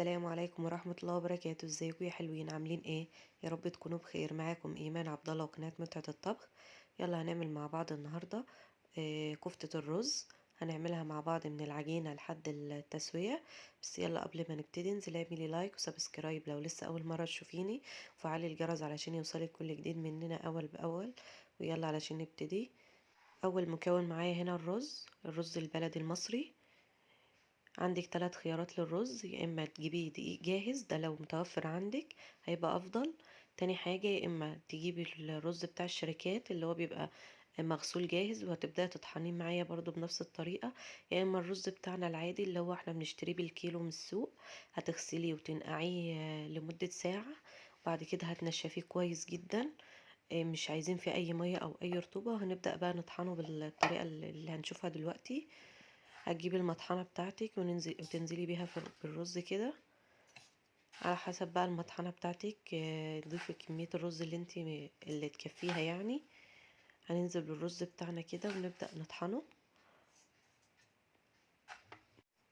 السلام عليكم ورحمة الله وبركاته. ازيكم يا حلوين؟ عاملين ايه؟ يا رب تكونوا بخير. معاكم ايمان عبد الله وقناة متعة الطبخ. يلا هنعمل مع بعض النهاردة كفتة الرز. هنعملها مع بعض من العجينة لحد التسوية. بس يلا قبل ما نبتدي انزل اعملي لايك وسبسكرايب لو لسه اول مرة تشوفيني، وفعلي الجرس علشان يوصلك كل جديد مننا اول باول. ويلا علشان نبتدي. اول مكون معايا هنا الرز البلدي المصري. عندك 3 خيارات للرز، يا اما تجيبي دقيق جاهز، ده لو متوفر عندك هيبقى افضل. تاني حاجة يا اما تجيبي الرز بتاع الشركات اللي هو بيبقى مغسول جاهز، وهتبداي تطحنيه معايا برضو بنفس الطريقة. يا اما الرز بتاعنا العادي اللي هو احنا بنشتريه بالكيلو من السوق، هتغسليه وتنقعيه لمدة ساعة. وبعد كده هتنشفيه كويس جدا، مش عايزين فيه اي مية او اي رطوبة. وهنبدأ بقى نطحنه بالطريقة اللي هنشوفها دلوقتي. هتجيبي المطحنة بتاعتك وتنزلي بيها بالرز كده على حسب بقى المطحنة بتاعتك. ضيفي كمية الرز اللي تكفيها يعني. هننزل بالرز بتاعنا كده ونبدأ نطحنه،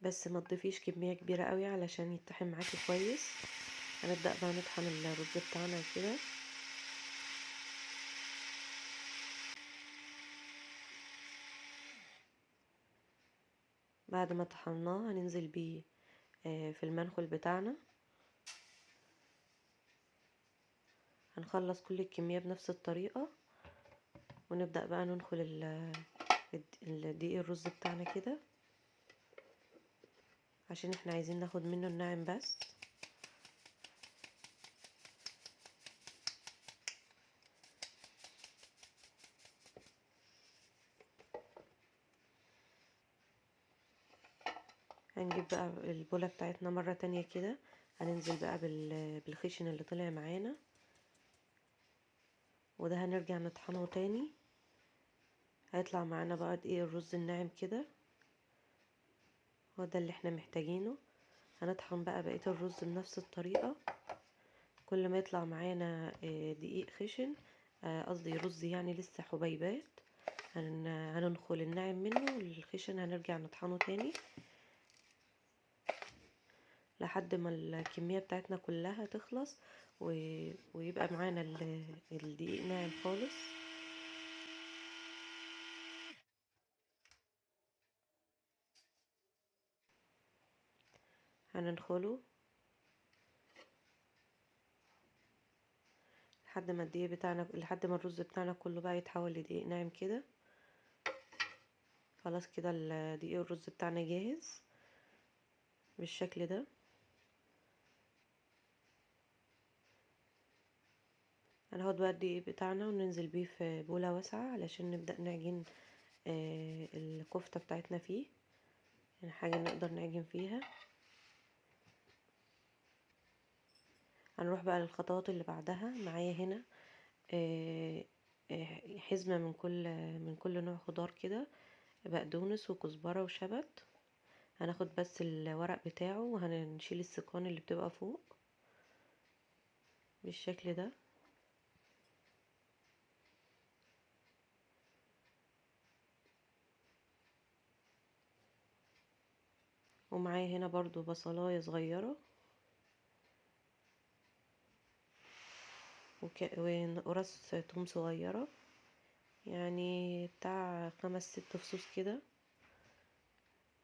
بس ما تضيفيش كمية كبيرة قوي علشان يتطحن معاكي كويس. هنبدأ بقى نطحن الرز بتاعنا كده. بعد ما طحناه هننزل بيه في المنخل بتاعنا. هنخلص كل الكمية بنفس الطريقة، ونبدأ بقى ننخل الدقيق الرز بتاعنا كده، عشان احنا عايزين ناخد منه الناعم بس. هنجيب بقى البولة بتاعتنا مرة تانية كده. هننزل بقى بالخشن اللي طلع معانا، وده هنرجع نطحنه تاني. هيطلع معانا بقى دقيق الرز الناعم كده، هو ده اللي احنا محتاجينه. هنطحن بقى بقية الرز بنفس الطريقة. كل ما يطلع معانا دقيق خشن، قصدي رز يعني لسه حبيبات، هننخل الناعم منه والخشن هنرجع نطحنه تاني لحد ما الكمية بتاعتنا كلها تخلص ويبقى معانا الدقيق ناعم خالص. هننخله لحد ما الرز بتاعنا كله بقى يتحول لدقيق ناعم كده. خلاص كده دقيق الرز بتاعنا جاهز بالشكل ده. هناخد بقى الدقيق بتاعنا وننزل بيه في بولة واسعة علشان نبدأ نعجن الكفتة بتاعتنا فيه، يعني حاجة نقدر نعجن فيها. هنروح بقى للخطوات اللي بعدها. معايا هنا حزمة من كل نوع خضار كده، بقدونس وكزبرة وشبت. هناخد بس الورق بتاعه وهنشيل السيقان اللي بتبقى فوق بالشكل ده. ومعايا هنا برضو بصلاية صغيرة وراس توم صغيرة، يعني بتاع 5 6 فصوص كده.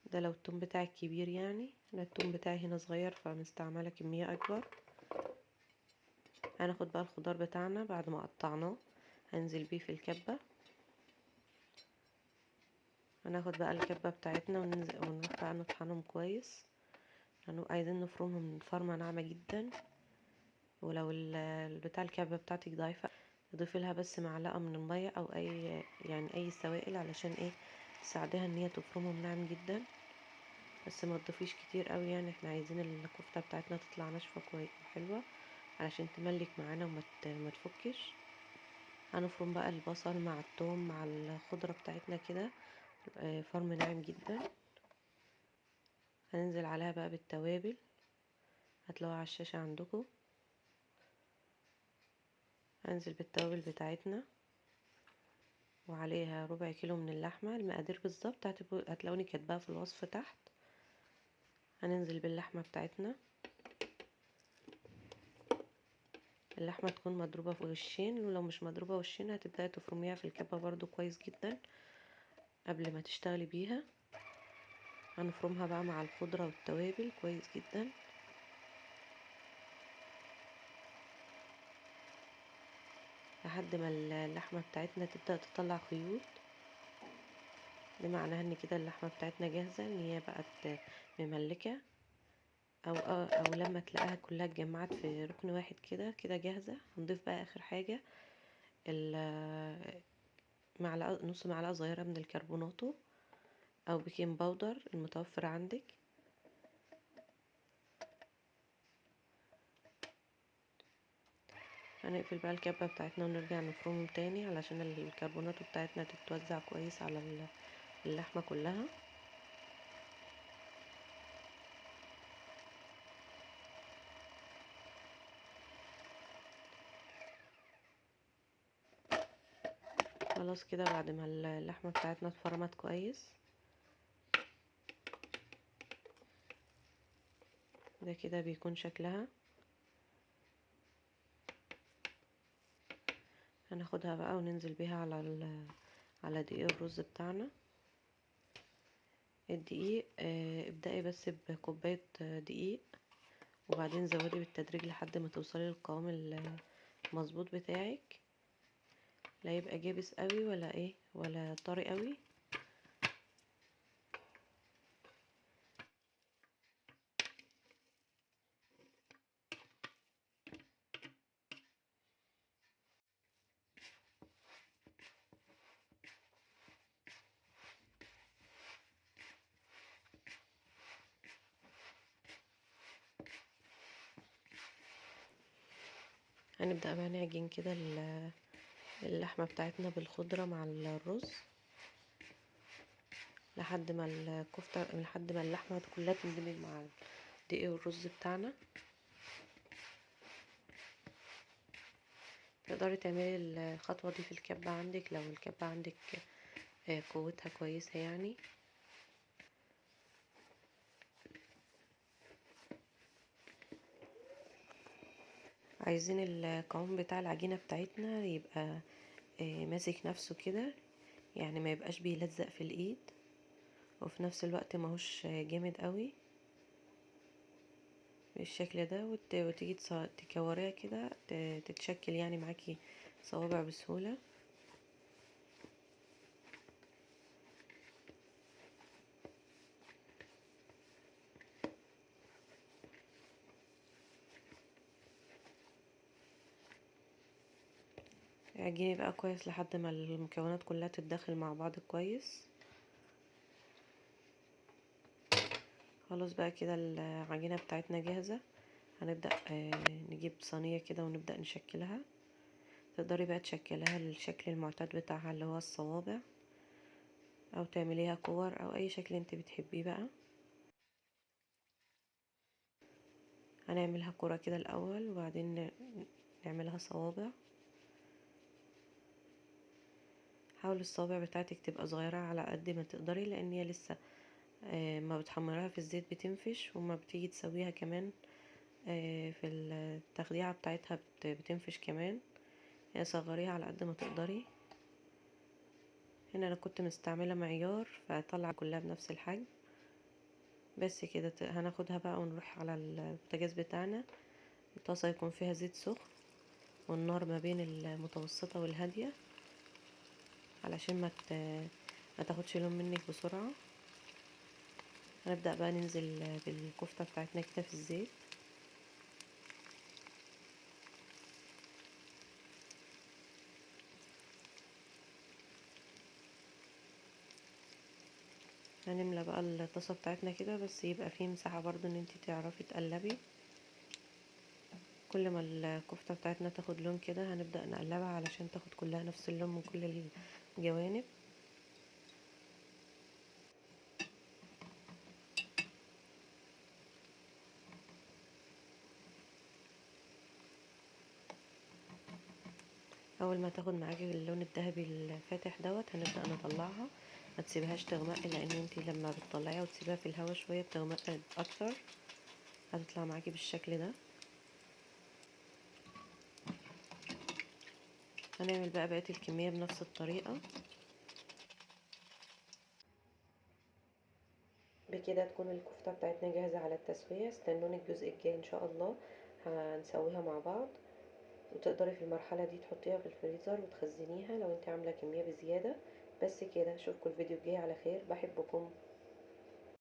ده لو التوم بتاعك كبير، يعني انا التوم بتاعي هنا صغير فمستعملة كمية اكبر. هناخد بقى الخضار بتاعنا بعد ما قطعناه، هنزل بيه في الكبة. هناخد بقى الكبة بتاعتنا ونروح بقى نطحنهم كويس. عايزين نفرمهم فرمة ناعمة جدا. ولو بتاع الكبة بتاعتك ضعيفة، تضيفي لها بس معلقة من المية او اي سوائل علشان تساعدها ان هي تفرمهم ناعم جدا. بس ما تضيفيش كتير قوي، يعني احنا عايزين الكفتة بتاعتنا تطلع ناشفة كويس وحلوة علشان تملك معانا ما تفكش. هنفرم بقى البصل مع الثوم مع الخضرة بتاعتنا كده فرم ناعم جدا. هننزل عليها بقى بالتوابل، هتلاقوها على الشاشة عندكم. هنزل بالتوابل بتاعتنا وعليها ربع كيلو من اللحمة. المقادير بالظبط هتلاقوني كاتباها في الوصف تحت. هننزل باللحمة بتاعتنا اللحمة تكون مضروبة في وشين، ولو مش مضروبة وشين هتبدأي تفرميها في الكبة برضو كويس جدا قبل ما تشتغلي بيها. هنفرمها بقى مع الخضرة والتوابل كويس جدا لحد ما اللحمة بتاعتنا تبدأ تطلع خيوط، بمعنى ان كده اللحمة بتاعتنا جاهزة ان هي بقت مملكة، او لما تلاقيها كلها اتجمعت في ركن واحد كده كده جاهزة. هنضيف بقى اخر حاجة معلقة، نص معلقة صغيرة من الكربوناتو او بيكنج باودر المتوفر عندك. هنقفل بقى الكبة بتاعتنا ونرجع نفرمهم تاني علشان الكربوناتو بتاعتنا تتوزع كويس على اللحمة كلها. خلاص كده بعد ما اللحمة بتاعتنا اتفرمت كويس، ده كده بيكون شكلها. هناخدها بقى وننزل بيها على دقيق الرز بتاعنا. الدقيق ابدأي بس بكوباية دقيق، وبعدين زودي بالتدريج لحد ما توصلي للقوام المظبوط بتاعك، لا يبقى جابس قوي ولا ايه ولا طري قوي. هنبدأ بقى نعجن كده اللحمة بتاعتنا بالخضرة مع الرز لحد ما الكفتة، لحد ما اللحمة كلها تندمج مع دقيق الرز بتاعنا. تقدري تعملي الخطوة دي في الكبة عندك لو الكبة عندك قوتها كويسة يعني. عايزين القوام بتاع العجينة بتاعتنا يبقى ماسك نفسه كده، يعني ما يبقاش بيلزق في الايد، وفي نفس الوقت ماهوش جامد قوي بالشكل ده. وتيجي تكوريها كده تتشكل يعني معاكي صوابع بسهولة. عجيني بقى كويس لحد ما المكونات كلها تتدخل مع بعض كويس. خلاص بقى كده العجينة بتاعتنا جاهزة. هنبدأ نجيب صينية كده ونبدأ نشكلها. تقدري بقى تشكلها للشكل المعتاد بتاعها اللي هو الصوابع، او تعمليها كور او اي شكل انت بتحبيه بقى. هنعملها كرة كده الاول وبعدين نعملها صوابع. حاولي الصوابع بتاعتك تبقى صغيرة على قد ما تقدري، لان هي لسه ما بتحمرها في الزيت بتنفش، وما بتيجي تسويها كمان في التخديعة بتاعتها بتنفش كمان. يعني صغريها على قد ما تقدري. هنا انا كنت مستعملة معيار فطلع كلها بنفس الحجم. بس كده هناخدها بقى ونروح على البوتاجاز بتاعنا. الطاسة يكون فيها زيت سخن والنار ما بين المتوسطة والهادية علشان ما تاخدش لون منك بسرعة. هنبدأ بقى ننزل بالكفتة بتاعتنا كده في الزيت. هنملى بقى الطاسة بتاعتنا كده، بس يبقى فيه مساحة برضو ان انتي تعرفي تقلبي. كل ما الكفتة بتاعتنا تاخد لون كده هنبدأ نقلبها علشان تاخد كلها نفس اللون من كل الجوانب. اول ما تاخد معاكي اللون الذهبي الفاتح دوت هنبدأ نطلعها. ما تسيبهاش تغمق، لان انتي لما بتطلعيها وتسيبها في الهواء شوية بتغمق اكتر. هتطلع معاكي بالشكل ده. هنعمل بقى بقية الكمية بنفس الطريقة. بكده تكون الكفتة بتاعتنا جاهزة على التسوية. استنوني الجزء الجاي ان شاء الله، هنسويها مع بعض. وتقدري في المرحلة دي تحطيها في الفريزر وتخزنيها لو انت عاملة كمية بزيادة. بس كده، اشوفكم الفيديو الجاي على خير، بحبكم.